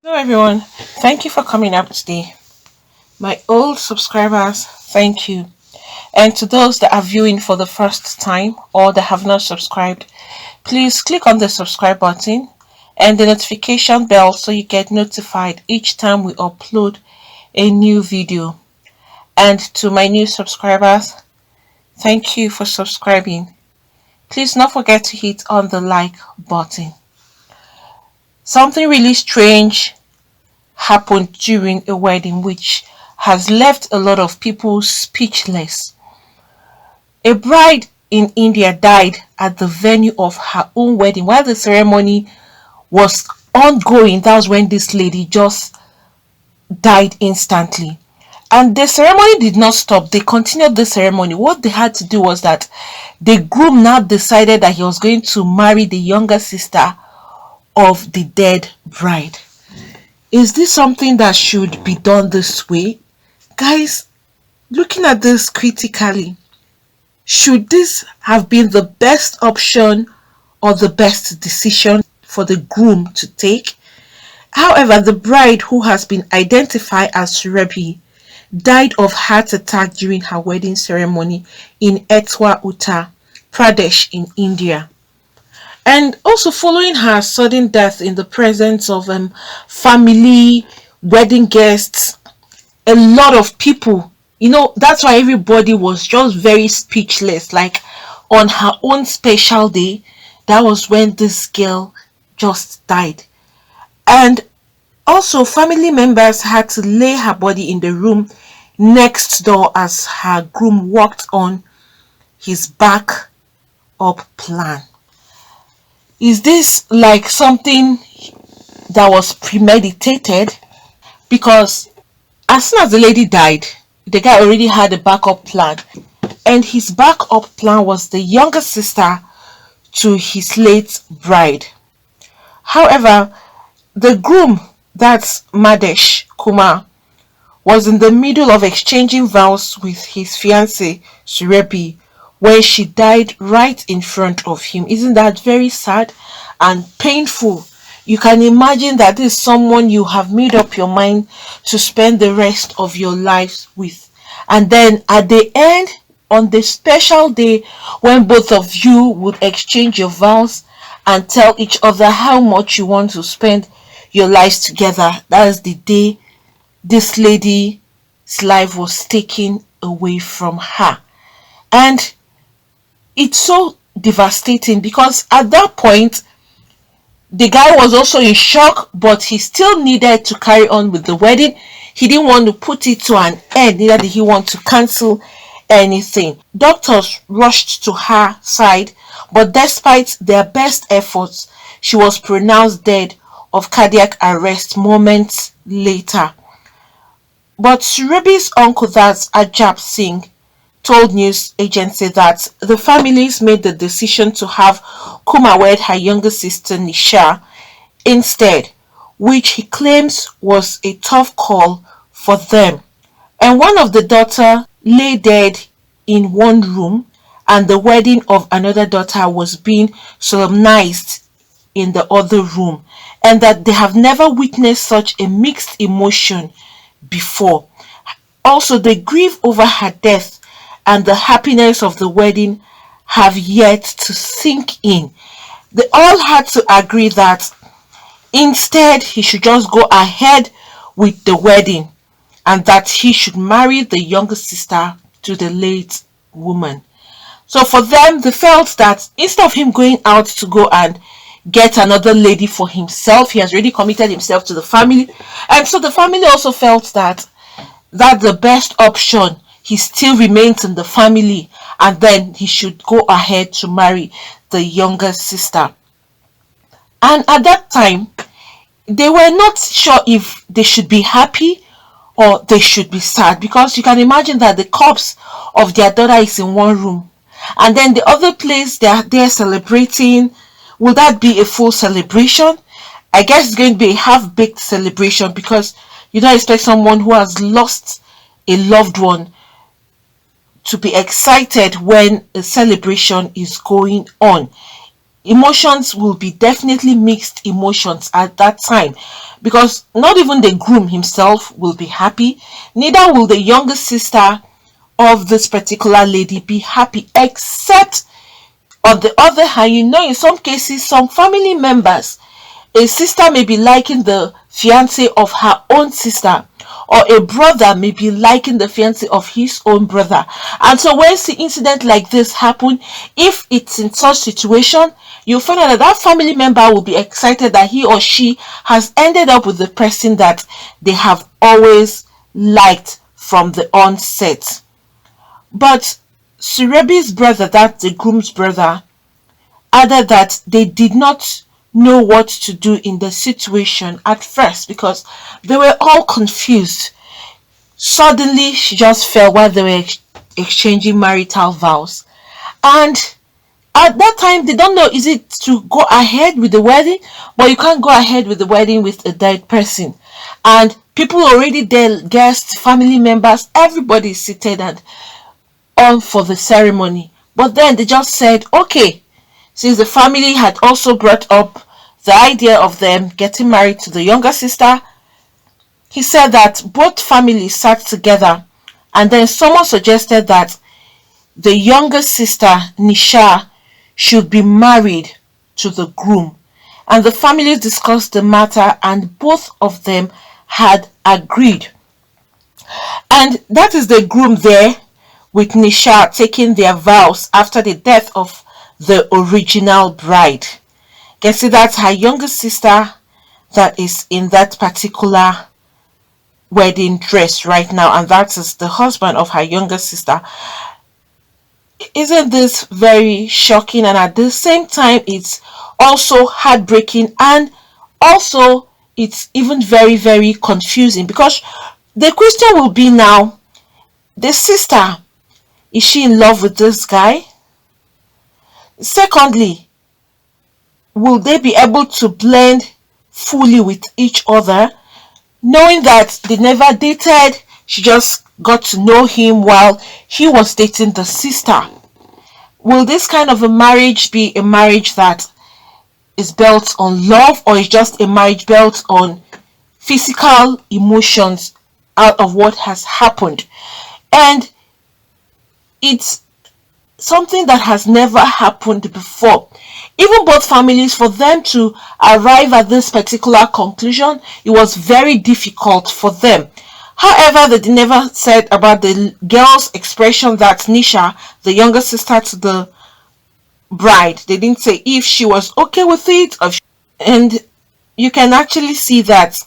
Hello everyone, thank you for coming up today. My old subscribers, thank you. And to those that are viewing for the first time or that have not subscribed, please click on the subscribe button and the notification bell so you get notified each time we upload a new video. And to my new subscribers, thank you for subscribing. Please not forget to hit on the like button. Something really strange happened during a wedding which has left a lot of people speechless. A bride in India died at the venue of her own wedding while the ceremony was ongoing. That was when this lady just died instantly. And the ceremony did not stop. They continued the ceremony. What they had to do was that the groom now decided that he was going to marry the younger sister of the dead bride. Is this something that should be done this way? Guys, looking at this critically, should this have been the best option or the best decision for the groom to take? However, the bride, who has been identified as Surebi, died of heart attack during her wedding ceremony in Etwa, Uttar Pradesh in India. And also following her sudden death in the presence of family, wedding guests, a lot of people, that's why everybody was just very speechless. Like on her own special day, that was when this girl just died. And also family members had to lay her body in the room next door as her groom worked on his back up plan. Is this like something that was premeditated? Because as soon as the lady died, the guy already had a backup plan. And his backup plan was the younger sister to his late bride. However, the groom, that's Madesh Kumar, was in the middle of exchanging vows with his fiancée Surebi when she died right in front of him. Isn't that very sad and painful? You can imagine that this is someone you have made up your mind to spend the rest of your lives with. And then at the end, on the special day when both of you would exchange your vows and tell each other how much you want to spend your lives together, that is the day this lady's life was taken away from her. And it's so devastating because at that point the guy was also in shock, but he still needed to carry on with the wedding. He didn't want to put it to an end, neither did he want to cancel anything. Doctors rushed to her side, but despite their best efforts, she was pronounced dead of cardiac arrest moments later. But Surebi's uncle, that's Ajab Singh, told news agency that the families made the decision to have Kuma wed her younger sister Nisha instead, which he claims was a tough call for them. And one of the daughter lay dead in one room, and the wedding of another daughter was being solemnized in the other room, and that they have never witnessed such a mixed emotion before. Also, the grief over her death and the happiness of the wedding have yet to sink in. They all had to agree that instead he should just go ahead with the wedding and that he should marry the younger sister to the late woman. So for them, they felt that instead of him going out to go and get another lady for himself, he has already committed himself to the family. And so the family also felt that that's the best option. He still remains in the family, and then he should go ahead to marry the younger sister. And at that time, they were not sure if they should be happy or they should be sad, because you can imagine that the corpse of their daughter is in one room, and then the other place they are there celebrating. Will that be a full celebration? I guess it's going to be a half-baked celebration, because you don't expect someone who has lost a loved one to be excited when a celebration is going on. emotions will be definitely mixed emotions at that time, because not even the groom himself will be happy, neither will the younger sister of this particular lady be happy, except on the other hand, in some cases, some family members, a sister may be liking the fiance of her own sister, or a brother may be liking the fiance of his own brother. And so when the incident like this happen, if it's in such situation, you'll find out that that family member will be excited that he or she has ended up with the person that they have always liked from the onset. But Surebi's brother, that's the groom's brother, added that they did not know what to do in the situation at first because they were all confused. Suddenly, she just fell while they were exchanging marital vows. And at that time, they don't know, is it to go ahead with the wedding? But you can't go ahead with the wedding with a dead person. And people already there, guests, family members, everybody is seated and on for the ceremony. But then they just said, okay, since the family had also brought up the idea of them getting married to the younger sister, he said that both families sat together, and then someone suggested that the younger sister, Nisha, should be married to the groom. And the families discussed the matter, and both of them had agreed. And that is the groom there with Nisha taking their vows after the death of the original bride. You can see that's her younger sister that is in that particular wedding dress right now, and that is the husband of her younger sister. Isn't this very shocking? And at the same time, it's also heartbreaking, and also it's even very, very confusing, because the question will be now, the sister, is she in love with this guy? Secondly, will they be able to blend fully with each other, knowing that they never dated, she just got to know him while he was dating the sister? Will this kind of a marriage be a marriage that is built on love, or is just a marriage built on physical emotions out of what has happened? And it's something that has never happened before. Even both families, for them to arrive at this particular conclusion, it was very difficult for them. However, they never said about the girl's expression that Nisha, the younger sister to the bride, they didn't say if she was okay with it. And you can actually see that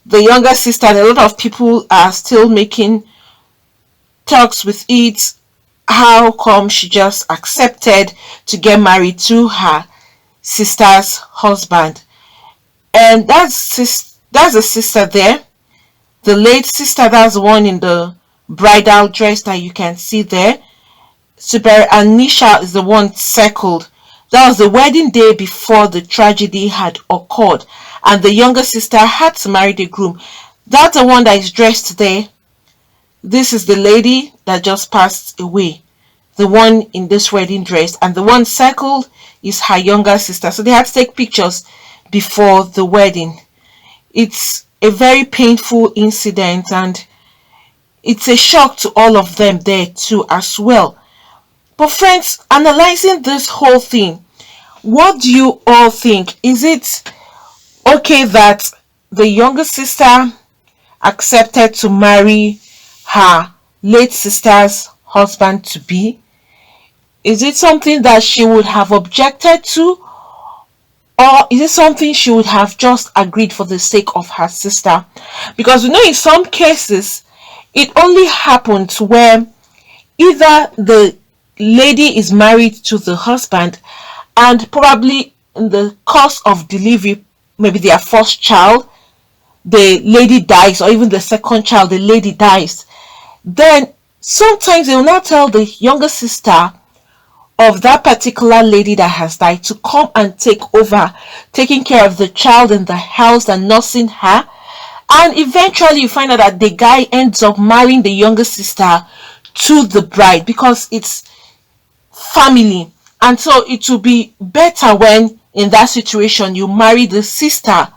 the younger sister, and a lot of people are still making talks with it. How come she just accepted to get married to her sister's husband? And that's the sister there, the late sister. That's the one in the bridal dress that you can see there. And Nisha is the one circled. That was the wedding day before the tragedy had occurred, and the younger sister had to marry the groom. That's the one that is dressed there. This is the lady that just passed away, the one in this wedding dress, and the one circled is her younger sister. So they had to take pictures before the wedding. It's a very painful incident, and it's a shock to all of them there too as well. But friends, analyzing this whole thing, what do you all think? Is it okay that the younger sister accepted to marry her late sister's husband to be? Is it something that she would have objected to, or is it something she would have just agreed for the sake of her sister? Because we know in some cases it only happens where either the lady is married to the husband, and probably in the course of delivery, maybe their first child, the lady dies, or even the second child, the lady dies. Then sometimes they will not tell the younger sister of that particular lady that has died to come and take over taking care of the child in the house and nursing her. And eventually you find out that the guy ends up marrying the younger sister to the bride, because it's family, And so it will be better when in that situation you marry the sister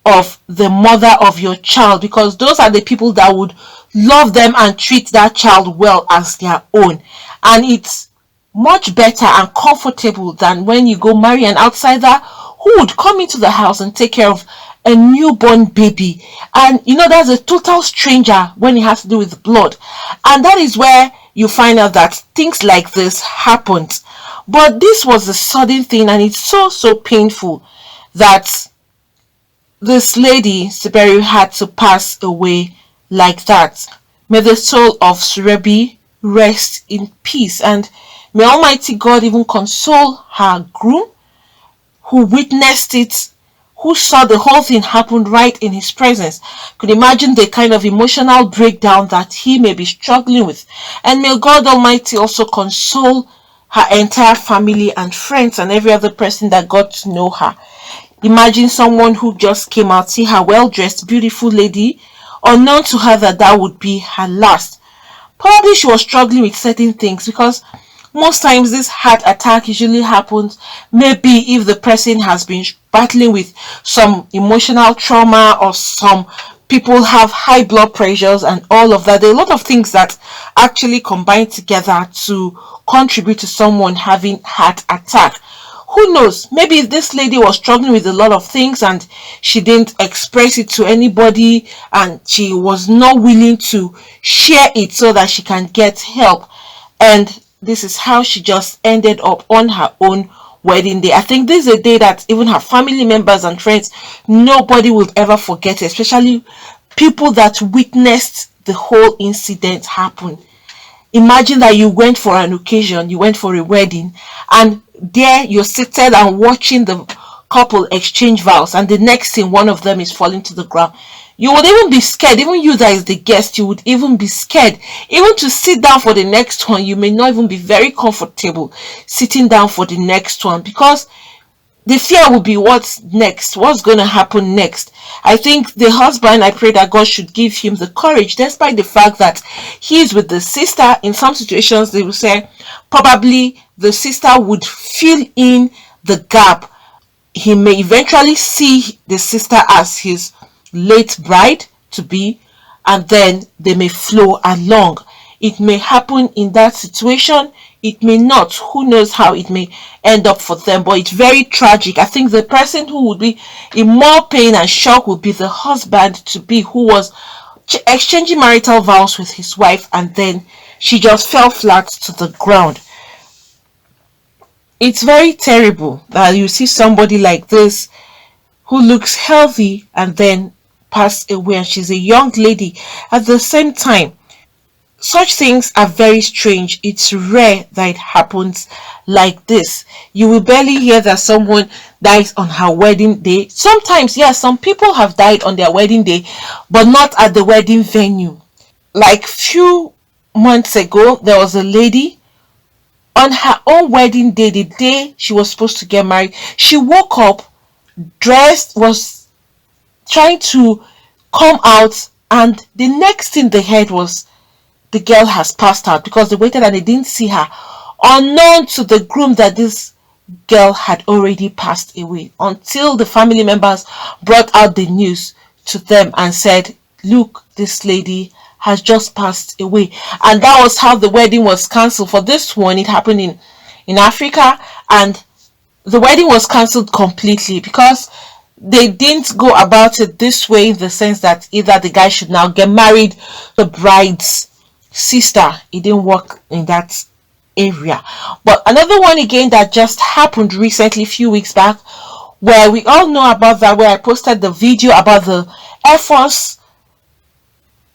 of the mother of your child, because those are the people that would love them and treat that child well as their own. And it's much better and comfortable than when you go marry an outsider who would come into the house and take care of a newborn baby. And that's a total stranger when it has to do with blood. And that is where you find out that things like this happened. But this was a sudden thing, and it's so painful that this lady, Siberi, had to pass away like that. May the soul of Surebi rest in peace, and may Almighty God even console her groom who witnessed it, who saw the whole thing happen right in his presence. Could imagine the kind of emotional breakdown that he may be struggling with. And may God Almighty also console her entire family and friends and every other person that got to know her. Imagine someone who just came out, see her well-dressed, beautiful lady, unknown to her that would be her last. Probably she was struggling with certain things, because most times this heart attack usually happens maybe if the person has been battling with some emotional trauma, or some people have high blood pressures and all of that. There are a lot of things that actually combine together to contribute to someone having heart attack. Who knows, maybe this lady was struggling with a lot of things and she didn't express it to anybody, and she was not willing to share it so that she can get help, and this is how she just ended up on her own wedding day. I think this is a day that even her family members and friends, nobody will ever forget, especially people that witnessed the whole incident happen. Imagine that you went for an occasion, you went for a wedding, and there you're seated and watching the couple exchange vows, and the next thing, one of them is falling to the ground. You would even be scared. Even you that is the guest, you would even be scared. Even to sit down for the next one, you may not even be very comfortable sitting down for the next one, because the fear will be, what's next? What's going to happen next? I think the husband, I pray that God should give him the courage, despite the fact that he is with the sister. In some situations, they will say probably the sister would fill in the gap. He may eventually see the sister as his late bride to be, and then they may flow along. It may happen in that situation, it may not. Who knows how it may end up for them, but it's very tragic. I think the person who would be in more pain and shock would be the husband to be, who was exchanging marital vows with his wife, and then she just fell flat to the ground. It's very terrible that you see somebody like this who looks healthy and then pass away, and she's a young lady. At the same time, such things are very strange. It's rare that it happens like this. You will barely hear that someone dies on her wedding day. Sometimes, yes, some people have died on their wedding day, but not at the wedding venue. Like few months ago, there was a lady on her own wedding day, the day she was supposed to get married. She woke up, dressed, was trying to come out, and the next thing they heard was the girl has passed out, because they waited and they didn't see her, unknown to the groom that this girl had already passed away, until the family members brought out the news to them and said, look, this lady has just passed away. And that was how the wedding was cancelled. For this one, it happened in Africa, and the wedding was cancelled completely because they didn't go about it this way, in the sense that either the guy should now get married to the bride's sister. It didn't work in that area. But another one again that just happened recently, a few weeks back, where we all know about that, where I posted the video about the Air Force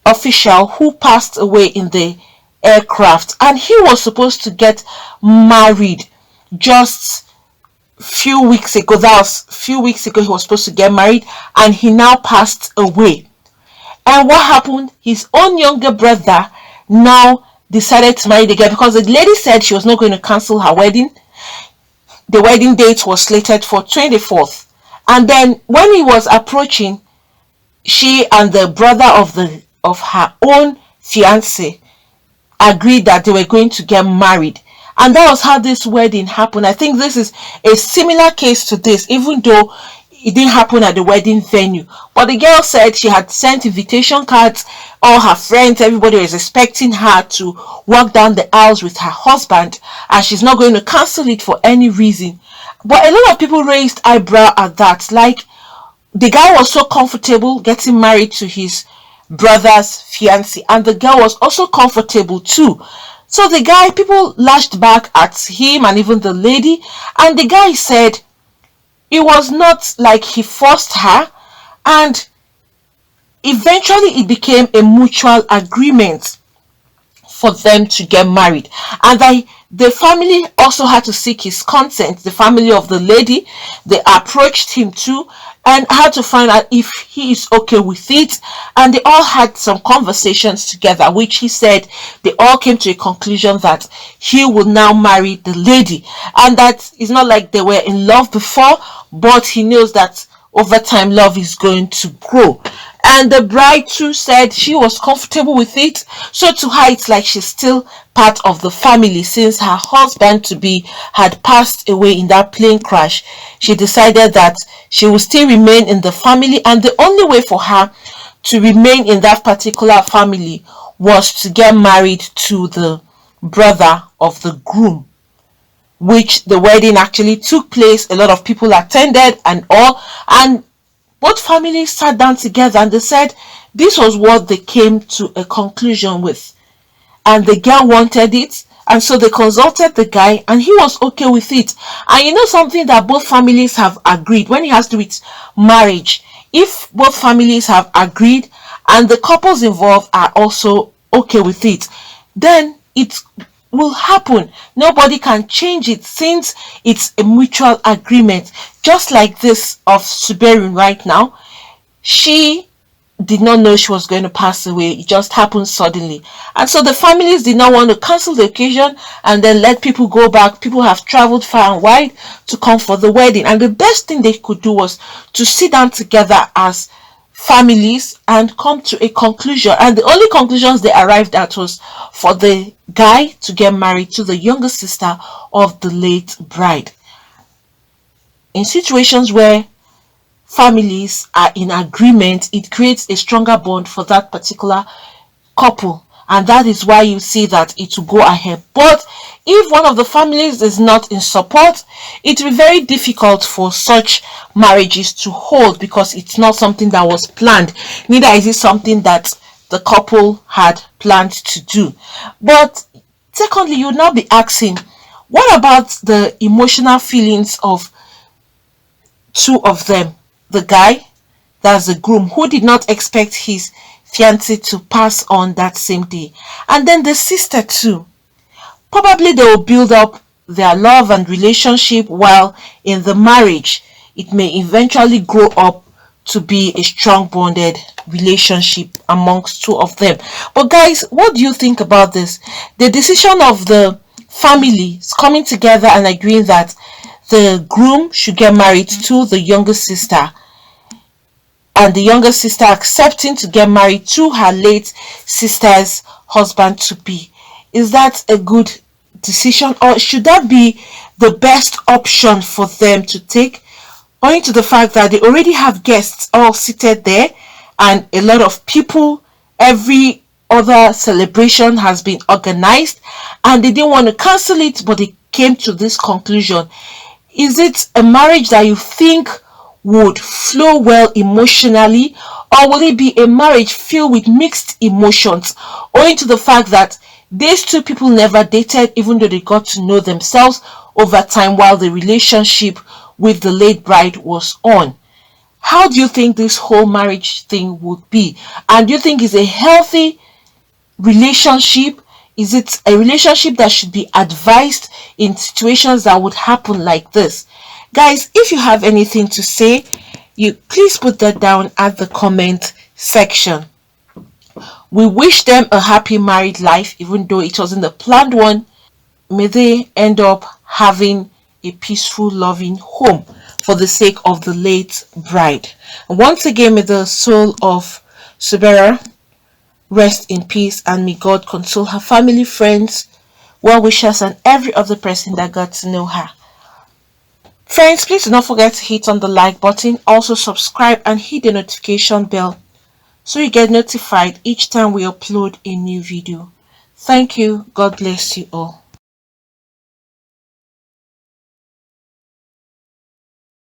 official who passed away in the aircraft, and he was supposed to get married just few weeks ago. That was few weeks ago he was supposed to get married, and he now passed away. And what happened? His own younger brother now decided to marry the girl, because the lady said she was not going to cancel her wedding. The wedding date was slated for 24th, and then when he was approaching, she and the brother of her own fiance agreed that they were going to get married. And that was how this wedding happened. I think this is a similar case to this, even though it didn't happen at the wedding venue. But the girl said she had sent invitation cards. All her friends, everybody was expecting her to walk down the aisles with her husband, and she's not going to cancel it for any reason. But a lot of people raised eyebrow at that. Like, the guy was so comfortable getting married to his brother's fiancée, and the girl was also comfortable too. So the guy, people lashed back at him and even the lady, and the guy said it was not like he forced her, and eventually it became a mutual agreement for them to get married. And the family also had to seek his consent. The family of the lady, they approached him too and had to find out if he is okay with it. And they all had some conversations together, which he said they all came to a conclusion that he will now marry the lady. And that it's not like they were in love before, but he knows that over time love is going to grow. And the bride too said she was comfortable with it. So to her, it's like she's still part of the family, since her husband to be had passed away in that plane crash. She decided that she will still remain in the family, and the only way for her to remain in that particular family was to get married to the brother of the groom, which the wedding actually took place. A lot of people attended and all, and both families sat down together and they said this was what they came to a conclusion with. And the girl wanted it, and so they consulted the guy and he was okay with it. And you know something that both families have agreed when it has to do with marriage, if both families have agreed and the couples involved are also okay with it, then it will happen. Nobody can change it, since it's a mutual agreement. Just like this of Suberin right now, she did not know she was going to pass away. It just happened suddenly, and so the families did not want to cancel the occasion and then let people go back. People have traveled far and wide to come for the wedding, and the best thing they could do was to sit down together as families and come to a conclusion. And the only conclusions they arrived at was for the guy to get married to the younger sister of the late bride. In situations where families are in agreement, it creates a stronger bond for that particular couple, and that is why you see that it will go ahead. But if one of the families is not in support, it will be very difficult for such marriages to hold, because it's not something that was planned, neither is it something that the couple had planned to do. But secondly, you would now be asking, what about the emotional feelings of two of them? The guy, that's the groom, who did not expect his fiancée to pass on that same day, and then the sister too. Probably they will build up their love and relationship while in the marriage. It may eventually grow up to be a strong bonded relationship amongst two of them. But guys, what do you think about this? The decision of the families coming together and agreeing that the groom should get married to the younger sister, and the younger sister accepting to get married to her late sister's husband to be. Is that a good decision, or should that be the best option for them to take, owing to the fact that they already have guests all seated there and a lot of people, every other celebration has been organized, and they didn't want to cancel it, but they came to this conclusion? Is it a marriage that you think would flow well emotionally, or will it be a marriage filled with mixed emotions, owing to the fact that these two people never dated, even though they got to know themselves over time while the relationship with the late bride was on? How do you think this whole marriage thing would be? And do you think it's a healthy relationship? Is it a relationship that should be advised in situations that would happen like this? Guys, if you have anything to say, you please put that down at the comment section. We wish them a happy married life, even though it wasn't a planned one. May they end up having a peaceful, loving home for the sake of the late bride. And once again, may the soul of Subera rest in peace, and may God console her family, friends, well wishes, and every other person that got to know her. Friends, please do not forget to hit on the like button, also subscribe and hit the notification bell so you get notified each time we upload a new video. Thank you. God bless you all.